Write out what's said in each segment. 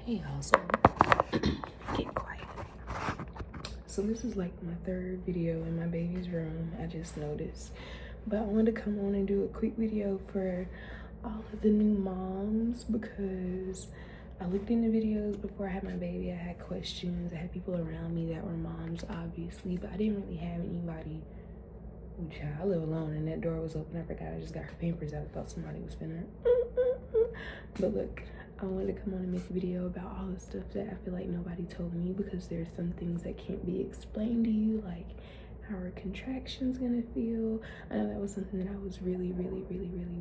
Hey y'all, so get quiet. So this is like my third video in my baby's room, I just noticed. But I wanted to come on and do a quick video for all of the new moms because I looked into videos before I had my baby. I had questions, I had people around me that were moms, obviously, but I didn't really have anybody. Child, I live alone and that door was open. I forgot I just got her pampers out. I thought somebody was finna. But look, I wanted to come on and make a video about all the stuff that I feel like nobody told me because there's some things that can't be explained to you, like how are contractions gonna feel. I know that was something that I was really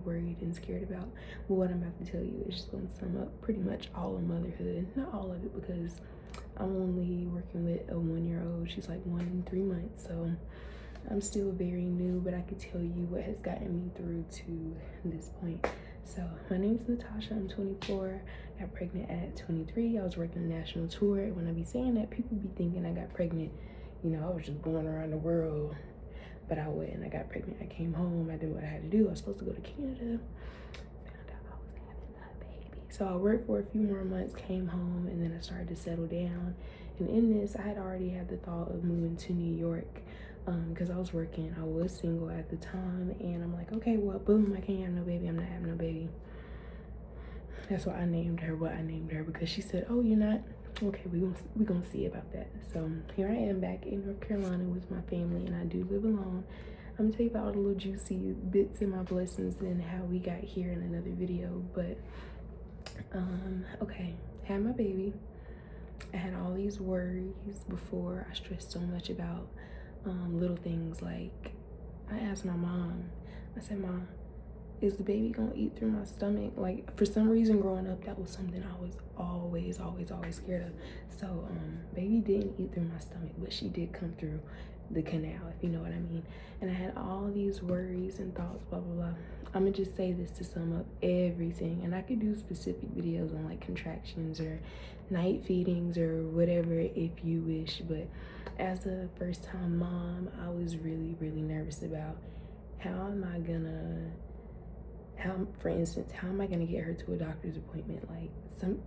worried and scared about. But what I'm about to tell you is just gonna sum up pretty much all of motherhood. Not all of it because I'm only working with a 1-year-old. She's like 1 and 3 months, so I'm still very new, but I could tell you what has gotten me through to this point. So my name's Natasha, I'm 24, got pregnant at 23. I was working a national tour. When I be saying that, people be thinking I got pregnant, you know, I was just going around the world, but I wouldn't. I got pregnant, I came home, I did what I had to do. I was supposed to go to Canada, found out I was having a baby. So I worked for a few more months, came home, and then I started to settle down. And in this, I had already had the thought of moving to New York because I was working. I was single at the time, and I'm like, okay, well, boom, I can't have no baby. I'm not having no baby. That's why I named her what I named her, because she said, oh, you're not? Okay, we gonna see about that. So here I am back in North Carolina with my family, and I do live alone. I'm gonna tell you about all the little juicy bits and my blessings and how we got here in another video. But okay, had my baby. I had all these worries before. I stressed so much about little things. Like I asked my mom, I said, Mom, is the baby gonna eat through my stomach? Like, for some reason growing up, that was something I was always scared of. So baby didn't eat through my stomach, but she did come through the canal, if you know what I mean. And I had all these worries and thoughts, blah blah blah. I'm gonna just say this to sum up everything, and I could do specific videos on like contractions or night feedings or whatever if you wish. But as a first time mom, I was really nervous about how am I gonna, for instance, how am I gonna get her to a doctor's appointment? Like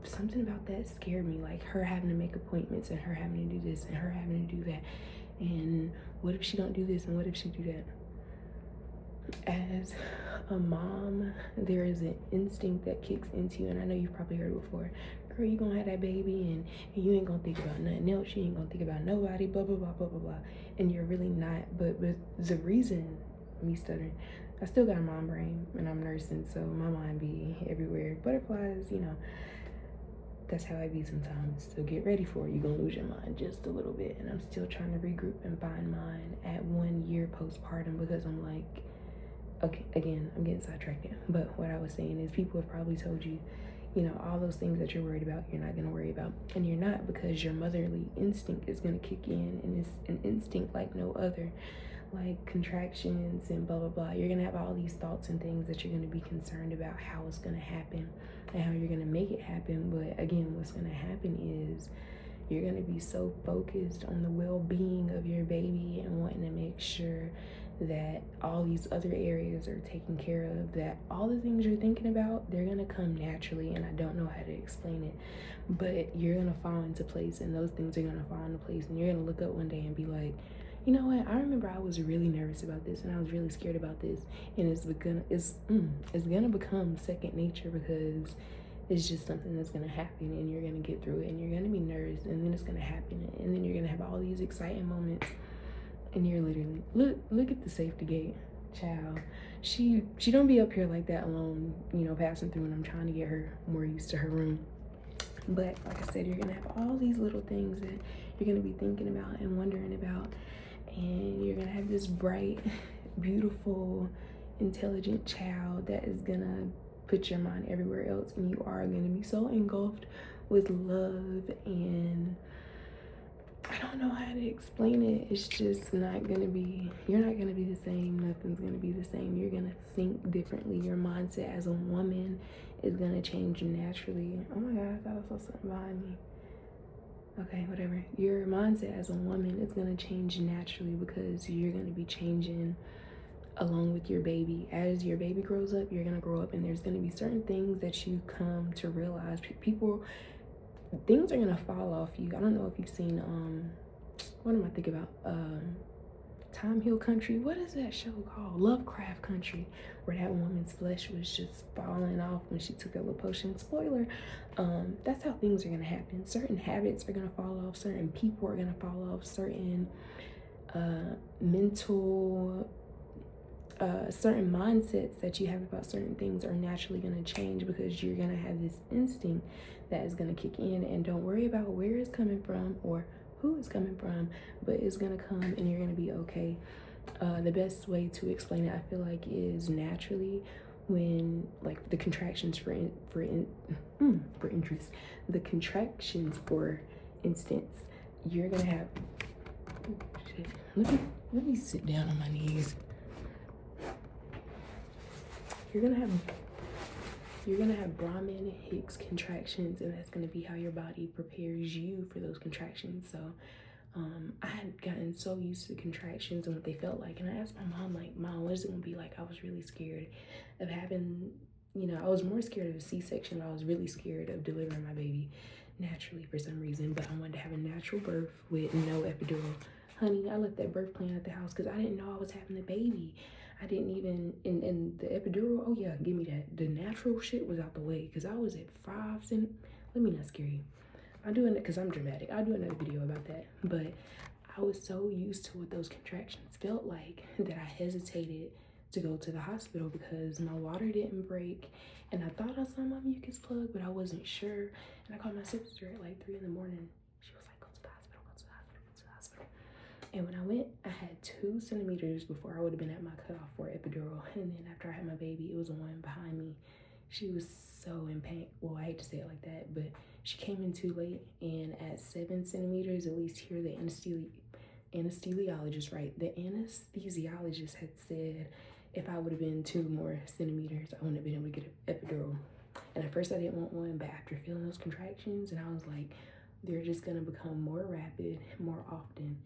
something about that scared me, like her having to make appointments and her having to do this and her having to do that. And what if she don't do this and what if she do that? As a mom, there is an instinct that kicks into you, and I know you've probably heard it before. Girl, you gonna have that baby and you ain't gonna think about nothing else. You ain't gonna think about nobody, blah blah blah blah blah blah. And you're really not. But the reason, me stuttering, I still got a mom brain and I'm nursing, so my mind be everywhere. Butterflies, you know, that's how I be sometimes. So get ready for it. You're gonna lose your mind just a little bit. And I'm still trying to regroup and find mine at 1 year postpartum because I'm like, okay, again, I'm getting sidetracked. But what I was saying is people have probably told you, you know, all those things that you're worried about, you're not going to worry about. And you're not, because your motherly instinct is going to kick in, and it's an instinct like no other, like contractions and blah, blah, blah. You're going to have all these thoughts and things that you're going to be concerned about how it's going to happen and how you're going to make it happen. But again, what's going to happen is you're going to be so focused on the well-being of your baby and wanting to make sure that all these other areas are taken care of, that all the things you're thinking about, they're gonna come naturally. And I don't know how to explain it, but you're gonna fall into place, and those things are gonna fall into place, and you're gonna look up one day and be like, you know what, I remember I was really nervous about this and I was really scared about this, and it's gonna become second nature, because it's just something that's gonna happen, and you're gonna get through it, and you're gonna be nervous, and then it's gonna happen, and then you're gonna have all these exciting moments. And you're literally, look at the safety gate, child. She don't be up here like that alone, you know, passing through, and I'm trying to get her more used to her room. But like I said, you're gonna have all these little things that you're gonna be thinking about and wondering about, and you're gonna have this bright, beautiful, intelligent child that is gonna put your mind everywhere else, and you are gonna be so engulfed with love. And I don't know how to explain it. It's just not gonna be, you're not gonna be the same. Nothing's gonna be the same. You're gonna think differently. Your mindset as a woman is gonna change naturally. Oh my God, I thought I saw something behind me. Okay, whatever. Your mindset as a woman is gonna change naturally because you're gonna be changing along with your baby. As your baby grows up, you're gonna grow up, and there's gonna be certain things that you come to realize. People things are gonna fall off you. I don't know if you've seen what am I thinking about? Time Hill Country. What is that show called? Lovecraft Country, where that woman's flesh was just falling off when she took that little potion. Spoiler. That's how things are gonna happen. Certain habits are gonna fall off. Certain people are gonna fall off. Certain mental certain mindsets that you have about certain things are naturally going to change, because you're going to have this instinct that is going to kick in. And don't worry about where it's coming from or who it's coming from, but it's going to come and you're going to be okay. The best way to explain it, I feel like, is naturally, when like the contractions for interest, the contractions, for instance, you're gonna have, oh, shit. Let me sit down on my knees. You're gonna have Brahmin Hicks contractions, and that's gonna be how your body prepares you for those contractions. So I had gotten so used to the contractions and what they felt like, and I asked my mom, like, Mom, what is it gonna be like? I was really scared of having, I was more scared of a C-section, but I was really scared of delivering my baby naturally for some reason. But I wanted to have a natural birth with no epidural. Honey, I left that birth plan at the house because I didn't know I was having a baby. I didn't even, and the epidural, oh yeah, give me that. The natural shit was out the way, because I was at 5 cent. Let me not scare you. I'm doing it because I'm dramatic. I'll do another video about that. But I was so used to what those contractions felt like that I hesitated to go to the hospital because my water didn't break. And I thought I saw my mucus plug, but I wasn't sure. And I called my sister at like 3 in the morning. She was like, go to the hospital, go to the hospital, go to the hospital. And when I went, I had 2 centimeters before I would have been at my cutoff for epidural. And then after I had my baby, it was the one behind me. She was so in pain. Well, I hate to say it like that, but she came in too late. And at 7 centimeters, at least here, the anesthesiologist, right? The anesthesiologist had said if I would have been 2 more centimeters, I wouldn't have been able to get an epidural. And at first I didn't want one, but after feeling those contractions, and I was like, they're just gonna become more rapid, more often,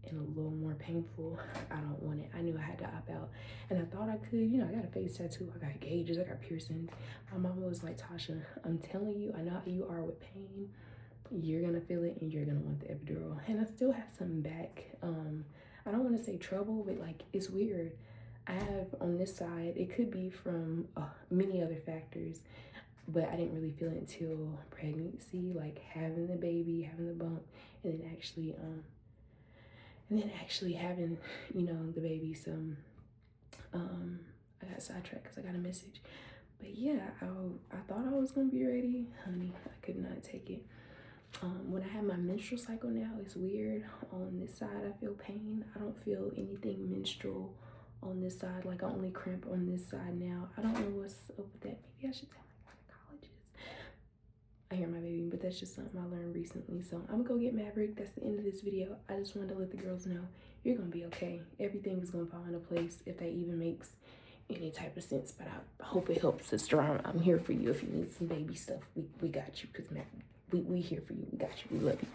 and a little more painful. I don't want it. I knew I had to opt out. And I thought I could, I got a face tattoo, I got gauges, I got piercings. My mama was like, Tasha, I'm telling you, I know how you are with pain. You're gonna feel it and you're gonna want the epidural. And I still have some back, I don't want to say trouble, but like, it's weird. I have on this side, it could be from many other factors, but I didn't really feel it until pregnancy, like having the baby, having the bump, and then actually having, the baby. So I got sidetracked because I got a message. But yeah, I thought I was gonna be ready. Honey, I could not take it. When I have my menstrual cycle now, it's weird. On this side, I feel pain. I don't feel anything menstrual on this side. Like, I only cramp on this side now. I don't know what's up with that. Maybe I should tell my gynecologist. I hear my baby, but that's just something I learned recently. So I'm gonna go get Maverick. That's the end of this video. I just wanted to let the girls know you're gonna be okay. Everything is gonna fall into place, if that even makes any type of sense. But I hope it helps, sister. I'm here for you if you need some baby stuff. We got you, because we here for you. We got you. We love you.